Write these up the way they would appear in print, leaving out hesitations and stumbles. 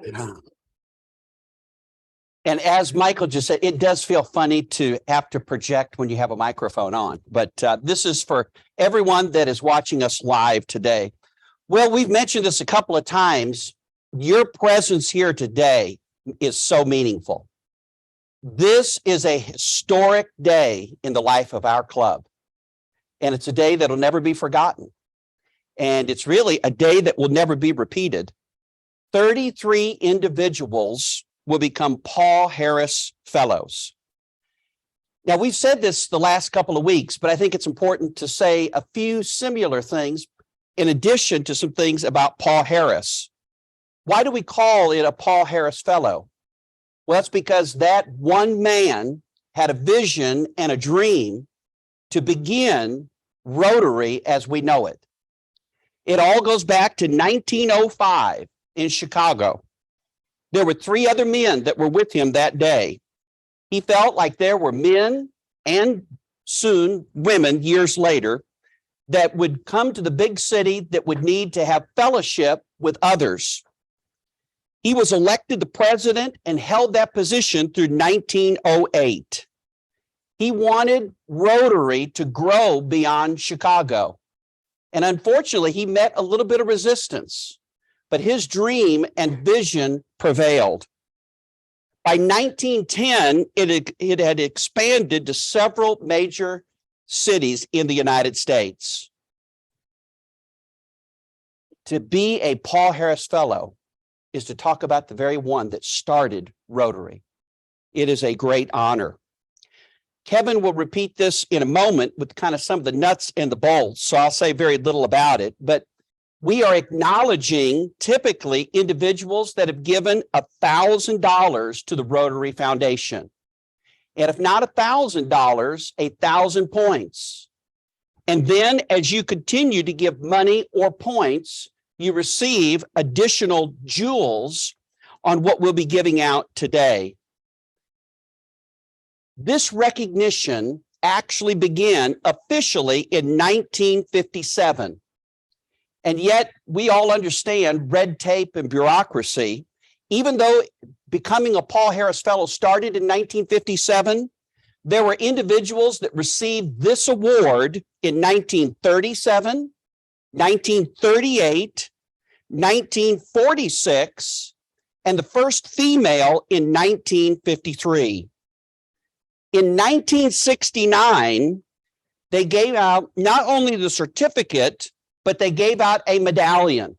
Yeah. And as Michael just said, it does feel funny to have to project when you have a microphone on, but this is for everyone that is watching us live today. Well, we've mentioned this a couple of times. Your presence here today is so meaningful. This is a historic day in the life of our club, and it's a day that'll never be forgotten. And it's really a day that will never be repeated. 33 individuals will become Paul Harris Fellows. Now, we've said this the last couple of weeks, but I think it's important to say a few similar things in addition to some things about Paul Harris. Why do we call it a Paul Harris Fellow? Well, that's because that one man had a vision and a dream to begin Rotary as we know it. It all goes back to 1905 in Chicago. There were 3 other men that were with him that day. He felt like there were men and soon women years later that would come to the big city that would need to have fellowship with others. He was elected the president and held that position through 1908. He wanted Rotary to grow beyond Chicago. And unfortunately, he met a little bit of resistance, but his dream and vision prevailed. By 1910, it had expanded to several major cities in the United States. To be a Paul Harris Fellow is to talk about the very one that started Rotary. It is a great honor. Kevin will repeat this in a moment with kind of some of the nuts and the bolts, so I'll say very little about it, but we are acknowledging typically individuals that have given $1,000 to the Rotary Foundation. And if not $1,000, 1,000 points. And then as you continue to give money or points, you receive additional jewels on what we'll be giving out today. This recognition actually began officially in 1957. And yet we all understand red tape and bureaucracy. Even though becoming a Paul Harris Fellow started in 1957, there were individuals that received this award in 1937, 1938, 1946, and the first female in 1953. In 1969, they gave out not only the certificate, but they gave out a medallion.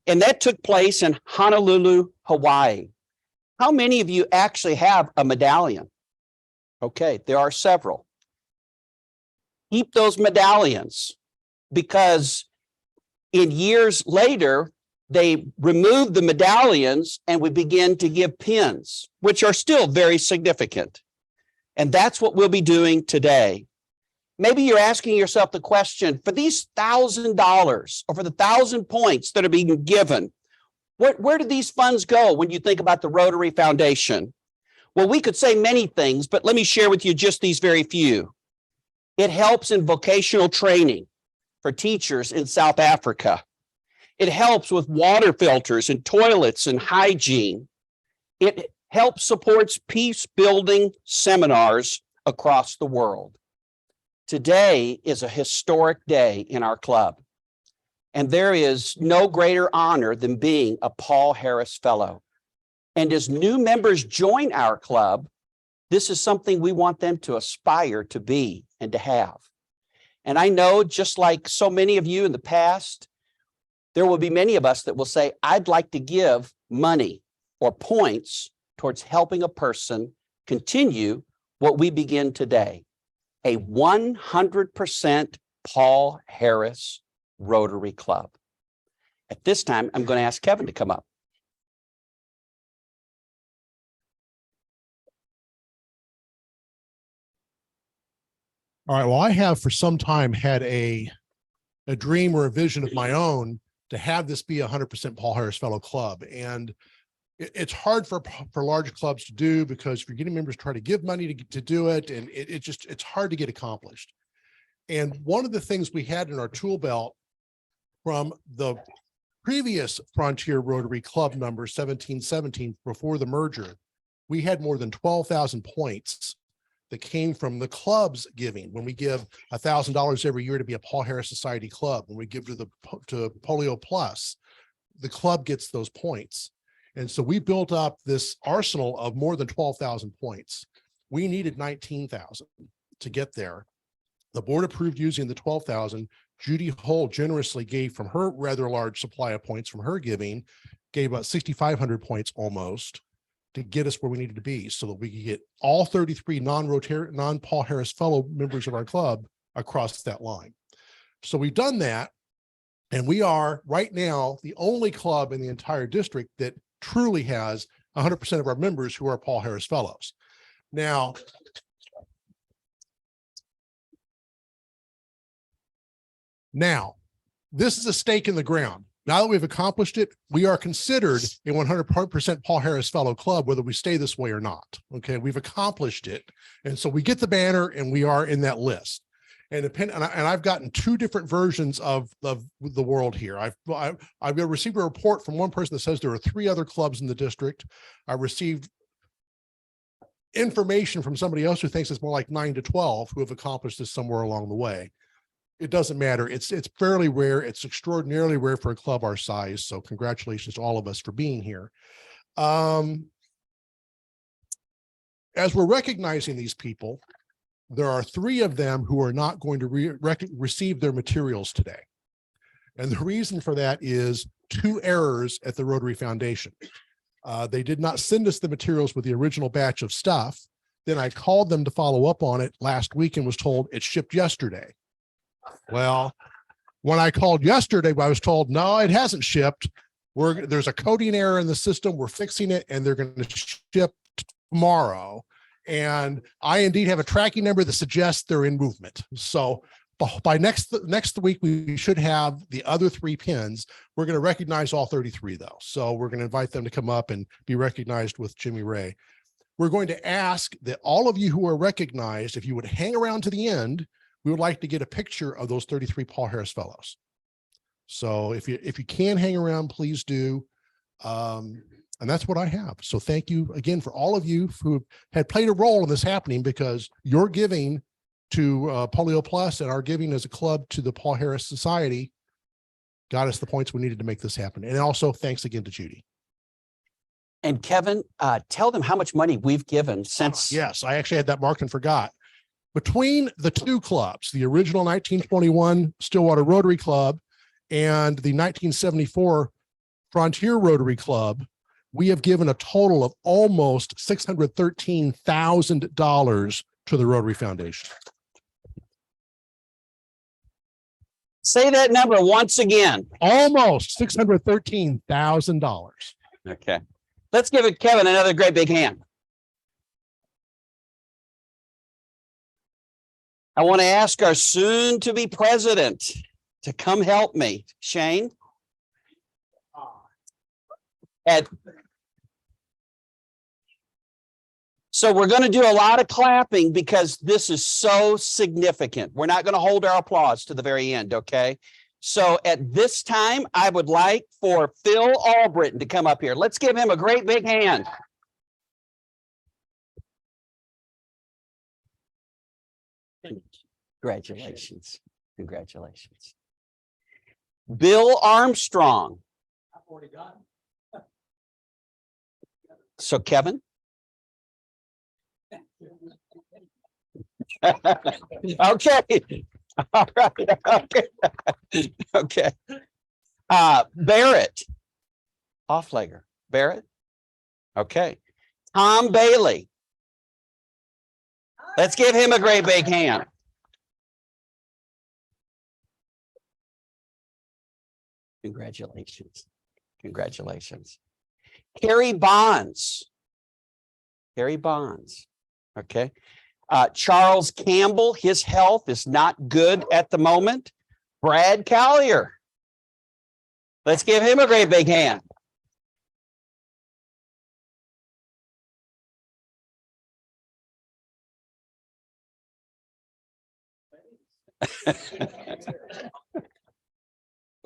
And that took place in Honolulu, Hawaii. How many of you actually have a medallion? Okay, there are several. Keep those medallions, because in years later, they removed the medallions and we begin to give pins, which are still very significant. And that's what we'll be doing today. Maybe you're asking yourself the question, for these $1,000 or for the 1,000 points that are being given, where do these funds go when you think about the Rotary Foundation? Well, we could say many things, but let me share with you just these very few. It helps in vocational training for teachers in South Africa. It helps with water filters and toilets and hygiene. It helps supports peace building seminars across the world. Today is a historic day in our club, and there is no greater honor than being a Paul Harris Fellow. And as new members join our club, this is something we want them to aspire to be and to have. And I know, just like so many of you in the past, there will be many of us that will say, I'd like to give money or points towards helping a person continue what we begin today. A 100% Paul Harris Rotary Club. At this time, I'm going to ask Kevin to come up. All right. Well, I have for some time had a dream or a vision of my own to have this be a 100% Paul Harris Fellow Club. And it's hard for large clubs to do, because if you're getting members try to give money to do it, and it's hard to get accomplished. And one of the things we had in our tool belt from the previous Frontier Rotary Club number 1717 before the merger, we had more than 12,000 points that came from the club's giving. When we give $1,000 every year to be a Paul Harris Society club, when we give to Polio Plus, the club gets those points. And so we built up this arsenal of more than 12,000 points. We needed 19,000 to get there. The board approved using the 12,000. Judy Hull generously gave from her rather large supply of points from her giving, gave about 6,500 points almost to get us where we needed to be so that we could get all 33 non-Paul Harris fellow members of our club across that line. So we've done that. And we are right now the only club in the entire district that truly has 100% of our members who are Paul Harris fellows. Now, this is a stake in the ground. Now that we've accomplished it, we are considered a 100% Paul Harris fellow club, whether we stay this way or not. Okay, we've accomplished it. And so we get the banner and we are in that list. And I've gotten two different versions of the world here. I've received a report from one person that says there are 3 other clubs in the district. I received information from somebody else who thinks it's more like 9 to 12 who have accomplished this somewhere along the way. It doesn't matter. It's fairly rare. It's extraordinarily rare for a club our size. So congratulations to all of us for being here. As we're recognizing these people, there are 3 of them who are not going to receive their materials today. And the reason for that is 2 errors at the Rotary Foundation. They did not send us the materials with the original batch of stuff. Then I called them to follow up on it last week and was told it shipped yesterday. Well, when I called yesterday, I was told, no, it hasn't shipped. There's a coding error in the system. We're fixing it and they're going to ship tomorrow. And I indeed have a tracking number that suggests they're in movement. So by next week, we should have the other 3 pins. We're going to recognize all 33 though. So we're going to invite them to come up and be recognized with Jimie-Wray. We're going to ask that all of you who are recognized, if you would hang around to the end, we would like to get a picture of those 33 Paul Harris fellows. So if you can hang around, please do. And that's what I have. So thank you again for all of you who had played a role in this happening, because your giving to Polio Plus and our giving as a club to the Paul Harris Society got us the points we needed to make this happen. And also thanks again to Judy. And Kevin, tell them how much money we've given since. Yes, I actually had that marked and forgot. Between the 2 clubs, the original 1921 Stillwater Rotary Club and the 1974 Frontier Rotary Club, we have given a total of almost $613,000 to the Rotary Foundation. Say that number once again. Almost $613,000. Okay. Let's give it Kevin another great big hand. I want to ask our soon-to-be president to come help me. Shane? So we're going to do a lot of clapping because this is so significant. We're not going to hold our applause to the very end, okay? So at this time, I would like for Phil Albritton to come up here. Let's give him a great big hand. Congratulations. Congratulations. Bill Armstrong. I've already got him. So Kevin. Okay. All right. Okay. Okay. Barrett. Offlegger. Barrett. Okay. Tom Bailey. Let's give him a great big hand. Congratulations. Congratulations. Carrie Bonds. Carrie Bonds. Okay. Charles Campbell, his health is not good at the moment. Brad Collier. Let's give him a great big hand.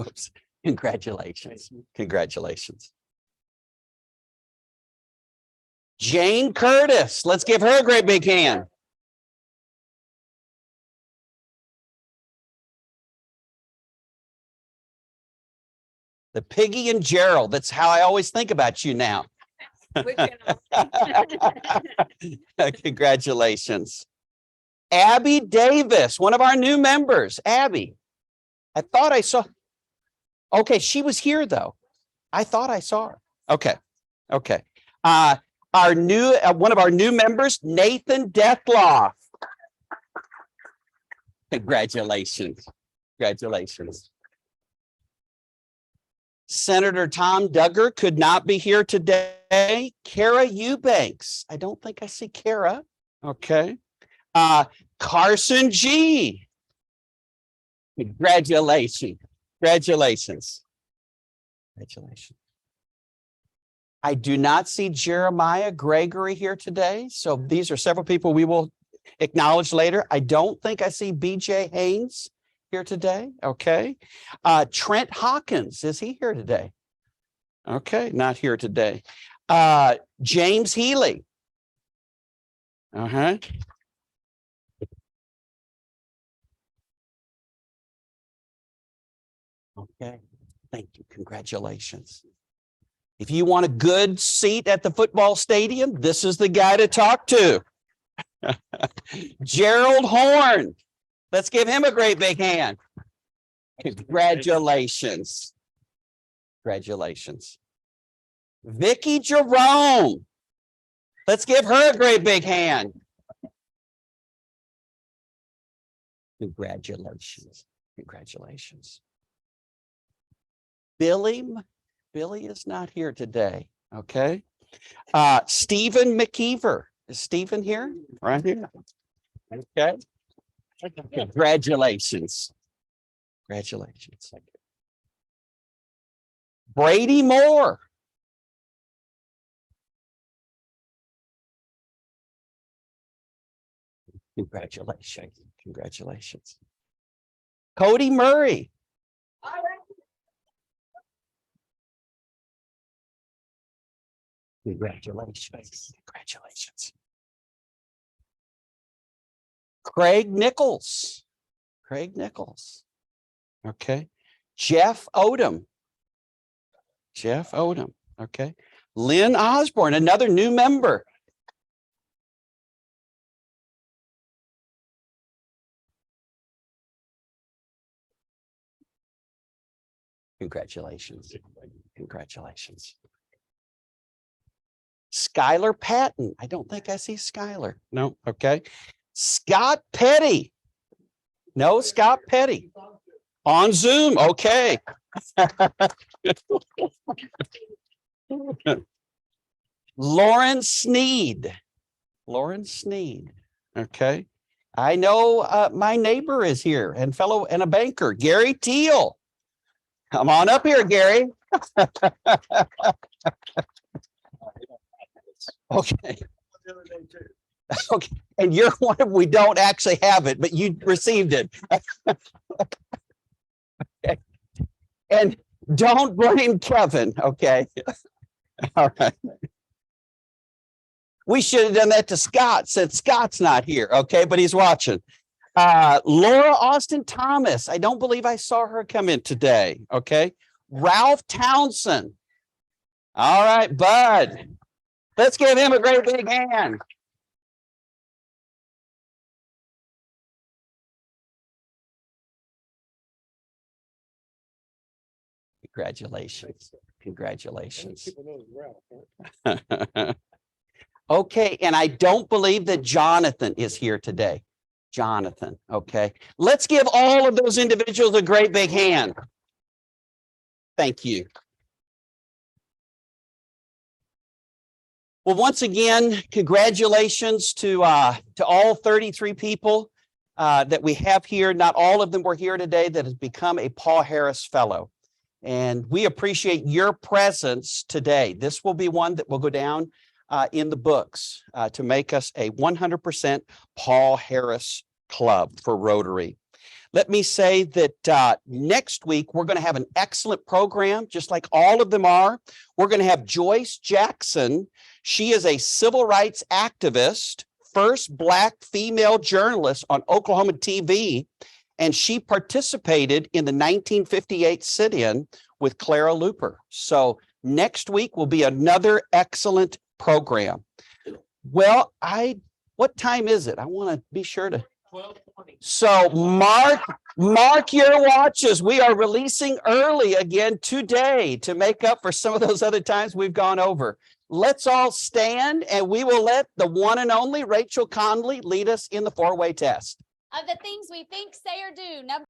Oops. Congratulations. Congratulations. Jane Curtis. Let's give her a great big hand. The Piggy and Gerald. That's how I always think about you now. Congratulations. Abby Davis, one of our new members. Abby, I thought I saw. Okay, she was here though. I thought I saw her. Okay, okay. Our new one of our new members, Nathan Deathloff. Congratulations. Congratulations. Senator Tom Duggar could not be here today. Kara Eubanks. I don't think I see Kara. Okay. Carson G. Congratulations. Congratulations. Congratulations. I do not see Jeremiah Gregory here today. So these are several people we will acknowledge later. I don't think I see BJ Haynes here today. Okay. Trent Hawkins, is he here today? Okay, not here today. James Healy. Okay, thank you. Congratulations. If you want a good seat at the football stadium, this is the guy to talk to. Gerald Horn. Let's give him a great big hand. Congratulations. Congratulations. Vicky Jerome. Let's give her a great big hand. Congratulations. Congratulations. Billy is not here today. Okay. Stephen McKeever. Is Stephen here? Right here. Okay. Congratulations. Congratulations. Brady Moore. Congratulations. Congratulations. Cody Murray. Congratulations. Congratulations. Craig Nichols. Craig Nichols. Okay. Jeff Odom. Jeff Odom. Okay. Lynn Osborne, another new member. Congratulations. Congratulations. Skylar Patton. I don't think I see Skylar. No. Okay. Scott Petty. No, Scott Petty. On Zoom. Okay. Lauren Sneed. Lauren Sneed. Okay. I know my neighbor is here and a banker, Gary Teal. Come on up here, Gary. Okay. Okay. And you're one of, we don't actually have it, but you received it. Okay. And don't blame Kevin. Okay. All right. We should have done that to Scott since Scott's not here. Okay. But he's watching. Laura Austin Thomas. I don't believe I saw her come in today. Okay. Ralph Townsend. All right, Bud. Let's give him a great big hand. Congratulations. Congratulations. Okay, and I don't believe that Jonathan is here today. Jonathan, okay. Let's give all of those individuals a great big hand. Thank you. Well, once again, congratulations to all 33 people that we have here. Not all of them were here today that has become a Paul Harris Fellow. And we appreciate your presence today. This will be one that will go down in the books to make us a 100% Paul Harris Club for Rotary. Let me say that next week, we're going to have an excellent program, just like all of them are. We're going to have Joyce Jackson. She is a civil rights activist, first Black female journalist on Oklahoma TV, and she participated in the 1958 sit-in with Clara Luper. So next week will be another excellent program. Well, what time is it? I want to be sure to. 12:20. So mark your watches. We are releasing early again today to make up for some of those other times we've gone over. Let's all stand and we will let the one and only Rachel Conley lead us in the four-way test. Of the things we think, say, or do, number